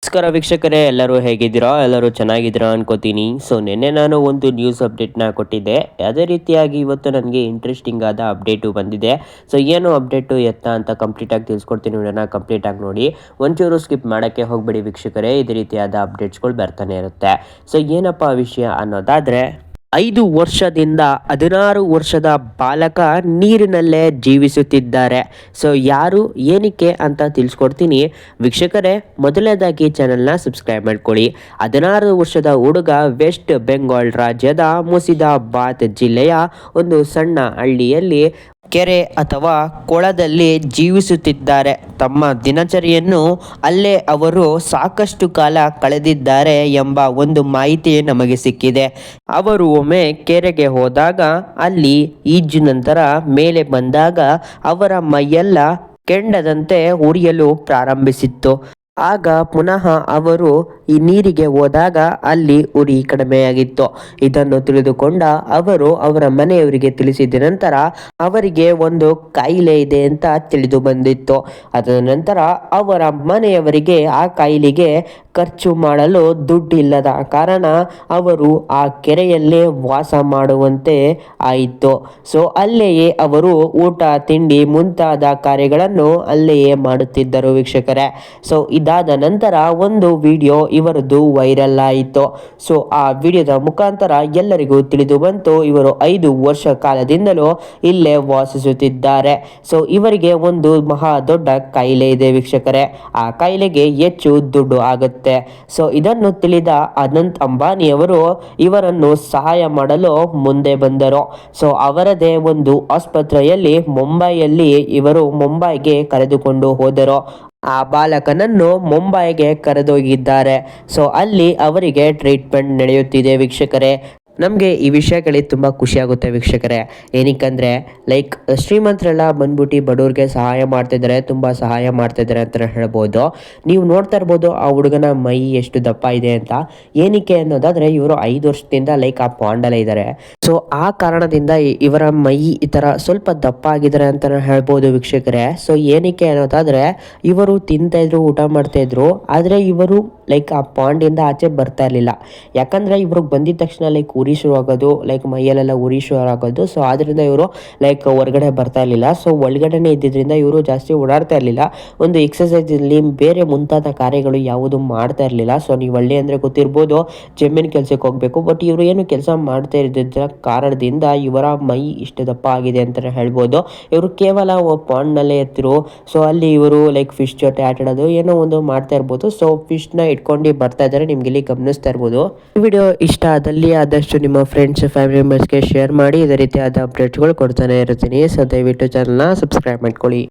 ನಮಸ್ಕಾರ ವೀಕ್ಷಕರೇ, ಎಲ್ಲರೂ ಹೇಗಿದ್ದೀರಾ? ಎಲ್ಲರೂ ಚೆನ್ನಾಗಿದ್ದೀರಾ ಅನ್ಕೋತೀನಿ. ಸೊ ನಿನ್ನೆ ನಾನು ಒಂದು ನ್ಯೂಸ್ ಅಪ್ಡೇಟ್ನ ಕೊಟ್ಟಿದ್ದೆ. ಅದೇ ರೀತಿಯಾಗಿ ಇವತ್ತು ನನಗೆ ಇಂಟ್ರೆಸ್ಟಿಂಗ್ ಆದ ಅಪ್ಡೇಟು ಬಂದಿದೆ. ಸೊ ಏನು ಅಪ್ಡೇಟು ಎತ್ತ ಅಂತ ಕಂಪ್ಲೀಟಾಗಿ ತಿಳಿಸ್ಕೊಡ್ತೀನಿ. ವಿಡಿಯೋನ ಕಂಪ್ಲೀಟಾಗಿ ನೋಡಿ, ಒಂಚೂರು ಸ್ಕಿಪ್ ಮಾಡೋಕ್ಕೆ ಹೋಗಬೇಡಿ ವೀಕ್ಷಕರೇ. ಇದೇ ರೀತಿಯಾದ ಅಪ್ಡೇಟ್ಸ್ಗಳು ಬರ್ತಾನೆ ಇರುತ್ತೆ. ಸೊ ಏನಪ್ಪ ವಿಷಯ ಅನ್ನೋದಾದರೆ, 5 ವರ್ಷದಿಂದ 16 ವರ್ಷದ ಬಾಲಕ ನೀರಿನಲ್ಲೇ ಜೀವಿಸುತ್ತಿದ್ದಾರೆ. ಸೊ ಯಾರು, ಏನಕ್ಕೆ ಅಂತ ತಿಳಿಸ್ಕೊಡ್ತೀನಿ ವೀಕ್ಷಕರೇ. ಮೊದಲನೇದಾಗಿ ಚಾನಲ್ನ ಸಬ್ಸ್ಕ್ರೈಬ್ ಮಾಡ್ಕೊಳ್ಳಿ. 16 ವರ್ಷದ ಹುಡುಗ ವೆಸ್ಟ್ ಬೆಂಗಾಲ್ ರಾಜ್ಯದ ಮುರ್ಸಿದಾಬಾದ್ ಜಿಲ್ಲೆಯ ಒಂದು ಸಣ್ಣ ಹಳ್ಳಿಯಲ್ಲಿ ಕೆರೆ ಅಥವಾ ಕೊಳದಲ್ಲಿ ಜೀವಿಸುತ್ತಿದ್ದಾರೆ. ತಮ್ಮ ದಿನಚರಿಯನ್ನು ಅಲ್ಲೇ ಅವರು ಸಾಕಷ್ಟು ಕಾಲ ಕಳೆದಿದ್ದಾರೆ ಎಂಬ ಒಂದು ಮಾಹಿತಿ ನಮಗೆ ಸಿಕ್ಕಿದೆ. ಅವರು ಒಮ್ಮೆ ಕೆರೆಗೆ ಹೋದಾಗ ಅಲ್ಲಿ ಈಜು ನಂತರ ಮೇಲೆ ಬಂದಾಗ ಅವರ ಮೈಯೆಲ್ಲ ಕೆಂಡದಂತೆ ಉರಿಯಲು ಪ್ರಾರಂಭಿಸಿತ್ತು. ಆಗ ಪುನಃ ಅವರು ಈ ನೀರಿಗೆ ಹೋದಾಗ ಅಲ್ಲಿ ಉರಿ ಕಡಿಮೆಯಾಗಿತ್ತು. ಇದನ್ನು ತಿಳಿದುಕೊಂಡ ಅವರು ಅವರ ಮನೆಯವರಿಗೆ ತಿಳಿಸಿದ ನಂತರ ಅವರಿಗೆ ಒಂದು ಕಾಯಿಲೆ ಇದೆ ಅಂತ ತಿಳಿದು ಬಂದಿತ್ತು. ಅದರ ನಂತರ ಅವರ ಮನೆಯವರಿಗೆ ಆ ಕಾಯಿಲೆಗೆ ಖರ್ಚು ಮಾಡಲು ದುಡ್ಡಿಲ್ಲದ ಕಾರಣ ಅವರು ಆ ಕೆರೆಯಲ್ಲೇ ವಾಸ ಮಾಡುವಂತೆ ಆಯಿತು. ಸೊ ಅಲ್ಲೆಯೇ ಅವರು ಊಟ ತಿಂಡಿ ಮುಂತಾದ ಕಾರ್ಯಗಳನ್ನು ಅಲ್ಲೆಯೇ ಮಾಡುತ್ತಿದ್ದರು ವೀಕ್ಷಕರೇ. ಸೊ ಇದಾದ ನಂತರ ಒಂದು ವಿಡಿಯೋ ಇವರದ್ದು ವೈರಲ್ ಆಯಿತು. ಸೊ ಆ ವಿಡಿಯೋದ ಮುಖಾಂತರ ಎಲ್ಲರಿಗೂ ತಿಳಿದು ಬಂತು, ಇವರು 5 ವರ್ಷ ಕಾಲದಿಂದಲೂ ಇಲ್ಲೇ ವಾಸಿಸುತ್ತಿದ್ದಾರೆ. ಸೊ ಇವರಿಗೆ ಒಂದು ಮಹಾ ದೊಡ್ಡ ಕಾಯಿಲೆ ಇದೆ ವೀಕ್ಷಕರೇ. ಆ ಕಾಯಿಲೆಗೆ ಹೆಚ್ಚು ದುಡ್ಡು ಆಗುತ್ತೆ. ಸೊ ಇದನ್ನು ತಿಳಿದ ಅನಂತ್ ಅಂಬಾನಿಯವರು ಇವರನ್ನು ಸಹಾಯ ಮಾಡಲು ಮುಂದೆ ಬಂದರು. ಸೊ ಅವರದೇ ಒಂದು ಆಸ್ಪತ್ರೆಯಲ್ಲಿ ಮುಂಬೈಯಲ್ಲಿ ಇವರು ಮುಂಬೈಗೆ ಕರೆದುಕೊಂಡು ಹೋದರು. ಆ ಬಾಲಕನನ್ನು ಮುಂಬೈಗೆ ಕರೆದೊಯ್ದಿದ್ದಾರೆ. ಸೊ ಅಲ್ಲಿ ಅವರಿಗೆ ಟ್ರೀಟ್ಮೆಂಟ್ ನಡೆಯುತ್ತಿದೆ ವೀಕ್ಷಕರೇ. ನಮಗೆ ಈ ವಿಷಯಗಳಲ್ಲಿ ತುಂಬ ಖುಷಿಯಾಗುತ್ತೆ ವೀಕ್ಷಕರೇ. ಏನಕ್ಕಂದರೆ ಶ್ರೀಮಂತರೆಲ್ಲ ಬಂದ್ಬಿಟ್ಟು ಬಡವ್ರಿಗೆ ಸಹಾಯ ಮಾಡ್ತಿದ್ದಾರೆ, ತುಂಬ ಸಹಾಯ ಮಾಡ್ತಿದ್ದಾರೆ ಅಂತ ಹೇಳ್ಬೋದು. ನೀವು ನೋಡ್ತಾ ಇರ್ಬೋದು ಆ ಹುಡುಗನ ಮೈ ಎಷ್ಟು ದಪ್ಪ ಇದೆ ಅಂತ. ಏನಕ್ಕೆ ಅನ್ನೋದಾದರೆ ಇವರು 5 ವರ್ಷದಿಂದ ಆ ಪಾಂಡಲ್ಲೇ ಇದ್ದಾರೆ. ಸೊ ಆ ಕಾರಣದಿಂದ ಇವರ ಮೈ ಈ ಥರ ಸ್ವಲ್ಪ ದಪ್ಪ ಆಗಿದ್ದಾರೆ ಅಂತ ಹೇಳ್ಬೋದು ವೀಕ್ಷಕರೇ. ಸೊ ಏನಕ್ಕೆ ಅನ್ನೋದಾದರೆ ಇವರು ತಿಂತಾಯಿದ್ರು, ಊಟ ಮಾಡ್ತಾಯಿದ್ರು, ಆದರೆ ಇವರು ಆ ಪಾಂಡಿಂದ ಆಚೆ ಬರ್ತಾ ಇರಲಿಲ್ಲ. ಯಾಕಂದರೆ ಇವ್ರಿಗೆ ಬಂದಿದ ತಕ್ಷಣ ಉರಿ ಶುರು ಆಗೋದು, ಮೈಯಲ್ಲೆಲ್ಲ ಉರಿ ಶುರು ಆಗೋದು. ಸೊ ಆದ್ದರಿಂದ ಇವರು ಹೊರಗಡೆ ಬರ್ತಾ ಇರಲಿಲ್ಲ. ಸೊ ಒಳಗಡೆನೇ ಇದ್ದಿದ್ದರಿಂದ ಇವರು ಜಾಸ್ತಿ ಓಡಾಡ್ತಾ ಇರಲಿಲ್ಲ. ಒಂದು ಎಕ್ಸಸೈಸಲ್ಲಿ ಬೇರೆ ಮುಂತಾದ ಕಾರ್ಯಗಳು ಯಾವುದು ಮಾಡ್ತಾ ಇರಲಿಲ್ಲ. ಸೊ ನೀವು ಹಳ್ಳಿ ಅಂದರೆ ಗೊತ್ತಿರ್ಬೋದು, ಜಮೀನು ಕೆಲಸಕ್ಕೆ ಹೋಗಬೇಕು. ಬಟ್ ಇವರು ಏನು ಕೆಲಸ ಮಾಡ್ತಾ ಇದ್ದಿದ್ದ ಕಾರಣದಿಂದ ಇವರ ಮೈ ಇಷ್ಟು ದಪ್ಪ ಆಗಿದೆ ಅಂತಲೇ ಹೇಳ್ಬೋದು. ಇವರು ಕೇವಲ ಪಾಂಡ್ನಲ್ಲೇ ಇರ್ತಿರು. ಸೊ ಅಲ್ಲಿ ಇವರು ಫಿಶ್ ಜೊತೆ ಆಟ ಆಡೋದು ಏನೋ ಒಂದು ಮಾಡ್ತಾ ಇರ್ಬೋದು. ಸೊ ಫಿಶ್ನ ಇಟ್ಕೊಂಡು ಬರ್ತಾ ಇದ್ದಾರೆ, ನಿಮ್ಗೆ ಇಲ್ಲಿ ಗಮನಿಸ್ತಾ ಇರ್ಬೋದು. ಈ ವಿಡಿಯೋ ಇಷ್ಟ ಆದಲ್ಲಿ ಆದಷ್ಟು ನಿಮ್ಮ ಫ್ರೆಂಡ್ಸ್ ಫ್ಯಾಮಿಲಿ ಮೆಂಬರ್ಸ್ಗೆ ಶೇರ್ ಮಾಡಿ. ಇದೇ ರೀತಿಯಾದ ಅಪ್ಡೇಟ್ಗಳು ಕೊಡ್ತಾನೆ ಇರ್ತೀನಿ. ಸೊ ದಯವಿಟ್ಟು ಚಾನಲ್ನ ಸಬ್ಸ್ಕ್ರೈಬ್ ಮಾಡ್ಕೊಳ್ಳಿ.